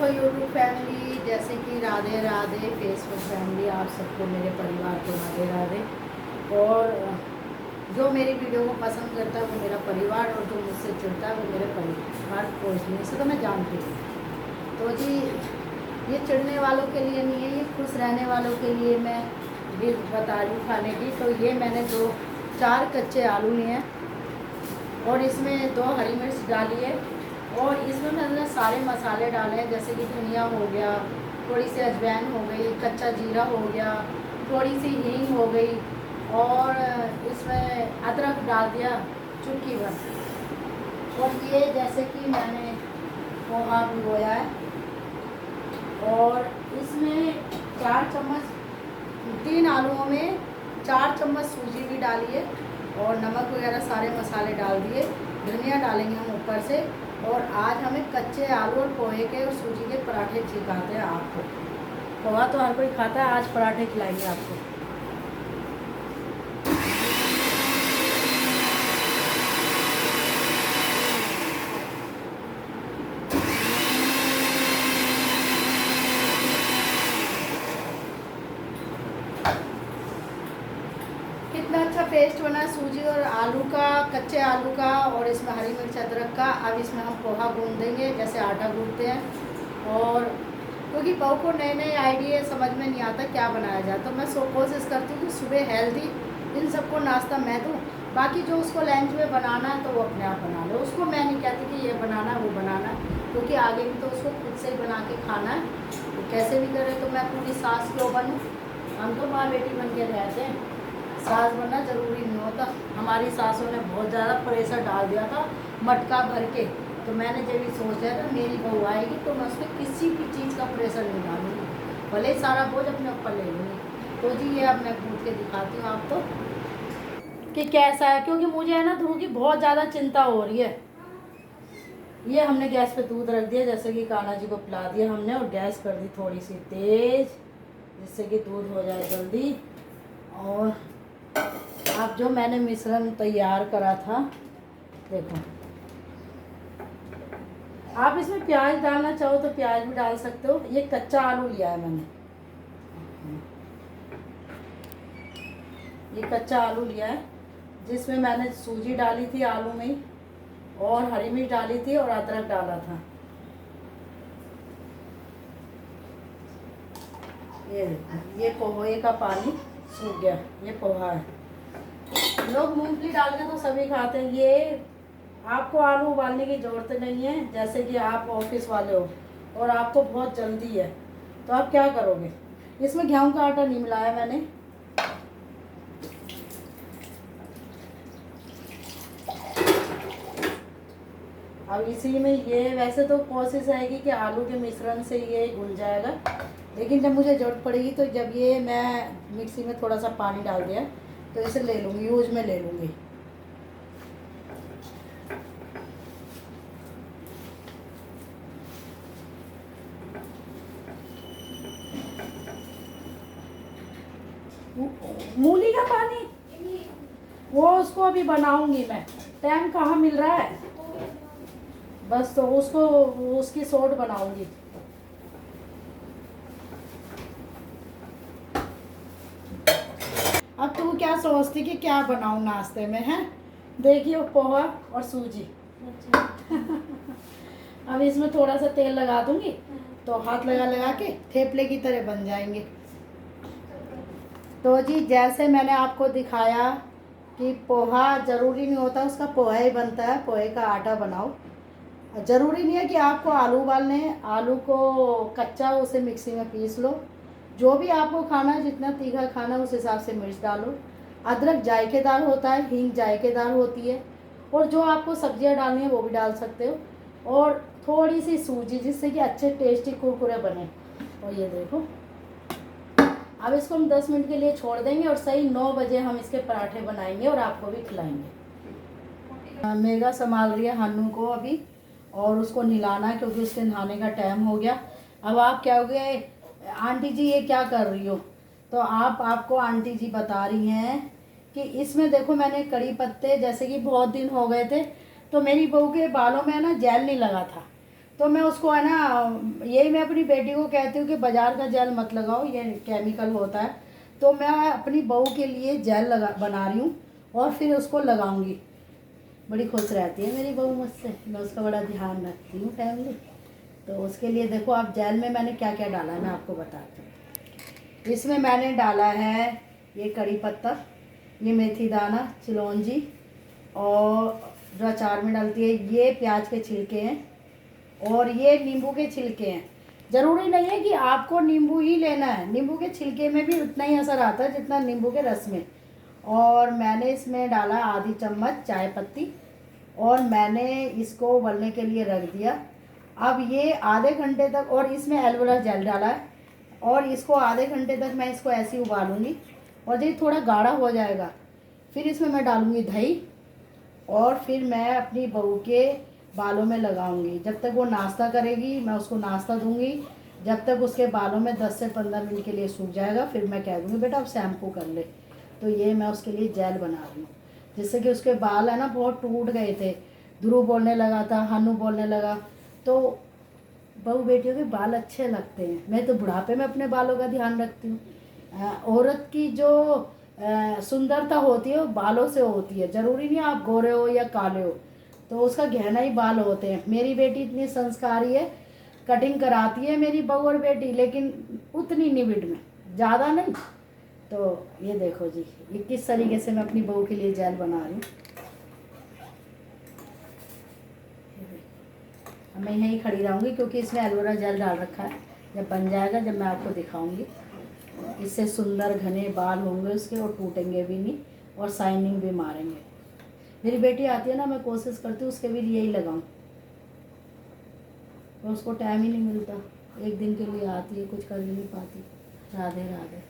देखो YouTube family, जैसे कि राधे राधे, फेसबुक फैमिली, आप सबको मेरे परिवार को राधे राधे। और जो मेरी वीडियो को पसंद करता है वो मेरा परिवार, और जो मुझसे जुड़ता है वो मेरे परिवार को, इसमें से तो मैं जानती हूँ। तो जी ये चिढ़ने वालों के लिए नहीं है, ये खुश रहने वालों के लिए मैं भी बता रही हूँ खाने की। तो ये मैंने 4 कच्चे आलू लिए हैं और इसमें 2 हरी मिर्च डाली है, और इसमें मैंने सारे मसाले डाले हैं, जैसे कि धनिया हो गया, थोड़ी सी अजवाइन हो गई, कच्चा जीरा हो गया, थोड़ी सी हींग हो गई, और इसमें अदरक डाल दिया चुटकी भर। और ये जैसे कि मैंने पोहा भिगोया है, और इसमें 4 चम्मच, 3 आलूओं में 4 चम्मच सूजी भी डाली है, और नमक वगैरह सारे मसाले डाल दिए। धनिया डालेंगे हम ऊपर से। और आज हमें कच्चे आलू और पोहे के और सूजी के पराठे सिखाते हैं आपको। पोहा तो हर कोई खाता है, आज पराठे खिलाएंगे आपको। कितना अच्छा पेस्ट बना है सूजी और आलू का, कच्चे आलू का, और इसमें हरी मिर्च अदरक का। अब इसमें हम पोहा गूंद देंगे जैसे आटा गूंदते हैं। और क्योंकि बहू को नए नए आइडिया समझ में नहीं आता क्या बनाया जाए, तो मैं कोशिश करती हूँ कि सुबह हेल्दी इन सबको नाश्ता मैं दूँ। बाकी जो उसको लंच में बनाना है तो वो अपने आप बना लो, उसको मैं नहीं कहती कि ये बनाना वो बनाना, क्योंकि आगे भी तो उसको खुद से ही बना के खाना है। तो कैसे भी करे, तो मैं पूरी सास क्यों बनूँ? हम तो माँ बेटी बन के रहते हैं, सास बनना ज़रूरी नहीं होता। हमारी सासों ने बहुत ज़्यादा प्रेशर डाल दिया था मटका भर के, तो मैंने जब भी सोचा था मेरी बहू आएगी तो मैं उसमें किसी भी चीज़ का प्रेशर नहीं डालूंगी, भले ही सारा बोझ अपने ऊपर ले लूँगी। तो जी ये अब मैं पूछ के दिखाती हूँ आपको कि कैसा है, क्योंकि मुझे है ना दूध की बहुत ज़्यादा चिंता हो रही है। ये हमने गैस पे दूध रख दिया, जैसे कि कान्हा जी को पिला दिया हमने, और गैस कर दी थोड़ी सी तेज़, जिससे कि दूध हो जाए जल्दी। और अब जो मैंने मिश्रण तैयार करा था, देखो, आप इसमें प्याज डालना चाहो तो प्याज भी डाल सकते हो। ये कच्चा आलू लिया है मैंने, ये कच्चा आलू लिया है, जिसमें मैंने सूजी डाली थी आलू में ही, और हरी मिर्च डाली थी, और अदरक डाला था। ये देखो, ये पोहे का पानी सूख गया, ये पोहा है। लोग मूंगफली डाल के तो सभी खाते हैं, ये आपको आलू उबालने की ज़रूरत नहीं है। जैसे कि आप ऑफिस वाले हो और आपको बहुत जल्दी है, तो आप क्या करोगे, इसमें गेहूं का आटा नहीं मिलाया मैंने। अब इसी में ये, वैसे तो कोशिश रहेगी कि आलू के मिश्रण से ये घुल जाएगा, लेकिन जब मुझे ज़रूरत पड़ेगी तो जब ये मैं मिक्सी में थोड़ा सा पानी डाल दिया तो इसे ले लूँगी, यूज में ले लूँगी। मूली का पानी, वो उसको अभी बनाऊंगी मैं, टाइम कहाँ मिल रहा है, बस तो उसको उसकी सोट बनाऊंगी। अब तू क्या सोचती कि क्या बनाऊं नाश्ते में, है? देखिए पोहा और सूजी। अब इसमें थोड़ा सा तेल लगा दूंगी तो हाथ लगा लगा के थेपले की तरह बन जाएंगे। तो जी जैसे मैंने आपको दिखाया कि पोहा ज़रूरी नहीं होता उसका पोहा ही बनता है, पोहे का आटा बनाओ। ज़रूरी नहीं है कि आपको आलू उबालने हैं, आलू को कच्चा उसे मिक्सी में पीस लो। जो भी आपको खाना है, जितना तीखा खाना है उस हिसाब से मिर्च डालो। अदरक जायकेदार होता है, हींग जायकेदार होती है, और जो आपको सब्जियां डालनी है वो भी डाल सकते हो। और थोड़ी सी सूजी, जिससे कि अच्छे टेस्टी कुरकुरे बने। और ये देखो, अब इसको हम 10 मिनट के लिए छोड़ देंगे, और सही 9 बजे हम इसके पराठे बनाएंगे और आपको भी खिलाएंगे। मेगा संभाल रही है हन्नू को अभी, और उसको नहलाना है क्योंकि उसके नहाने का टाइम हो गया। अब आप क्या हो गए, आंटी जी ये क्या कर रही हो? तो आपको आंटी जी बता रही हैं कि इसमें देखो मैंने कड़ी पत्ते, जैसे कि बहुत दिन हो गए थे तो मेरी बहू के बालों में ना जेल नहीं लगा था, तो मैं उसको है ना, यही मैं अपनी बेटी को कहती हूँ कि बाज़ार का जेल मत लगाओ, ये केमिकल होता है। तो मैं अपनी बहू के लिए जेल बना रही हूँ और फिर उसको लगाऊंगी। बड़ी खुश रहती है मेरी बहू मुझसे, मैं उसका बड़ा ध्यान रखती हूँ टाइमली। तो उसके लिए देखो आप, जेल में मैंने क्या क्या डाला है मैं आपको बताती हूँ। इसमें मैंने डाला है ये कड़ी पत्ता, ये मेथी दाना, चिलौंजी, और जो अचार में डालती है ये प्याज के छिलके हैं, और ये नींबू के छिलके हैं। ज़रूरी नहीं है कि आपको नींबू ही लेना है, नींबू के छिलके में भी उतना ही असर आता है जितना नींबू के रस में। और मैंने इसमें डाला आधी चम्मच चाय पत्ती, और मैंने इसको उबलने के लिए रख दिया। अब ये आधे घंटे तक, और इसमें एलोवेरा जेल डाला है, और इसको आधे घंटे तक मैं इसको ऐसे ही उबालूंगी। और जब थोड़ा गाढ़ा हो जाएगा फिर इसमें मैं डालूंगी दही, और फिर मैं अपनी बहू के बालों में लगाऊंगी। जब तक वो नाश्ता करेगी मैं उसको नाश्ता दूंगी, जब तक उसके बालों में 10 से 15 मिनट के लिए सूख जाएगा फिर मैं कह दूँगी बेटा अब शैम्पू कर ले। तो ये मैं उसके लिए जेल बना रही हूँ, जिससे कि उसके बाल है ना बहुत टूट गए थे। ध्रुव बोलने लगा था, हनु बोलने लगा। तो बहू बेटियों के बाल अच्छे लगते हैं। मैं तो बुढ़ापे में अपने बालों का ध्यान रखती हूँ। औरत की जो सुंदरता होती है वो बालों से होती है। ज़रूरी नहीं आप गोरे हो या काले हो, तो उसका गहना ही बाल होते हैं। मेरी बेटी इतनी संस्कारी है, कटिंग कराती है मेरी बहू और बेटी, लेकिन उतनी निबिड़ में, ज़्यादा नहीं। तो ये देखो जी, ये किस तरीके से मैं अपनी बहू के लिए जेल बना रही हूँ। मैं यहीं खड़ी रहूँगी क्योंकि इसमें एलोवेरा जेल डाल रखा है। जब बन जाएगा जब मैं आपको दिखाऊंगी। इससे सुंदर घने बाल होंगे उसके, और टूटेंगे भी नहीं और शाइनिंग भी मारेंगे। मेरी बेटी आती है ना, मैं कोशिश करती हूँ उसके भी यही लगाऊं, और उसको टाइम ही नहीं मिलता। एक दिन के लिए आती है, कुछ कर भी नहीं पाती। राधे राधे।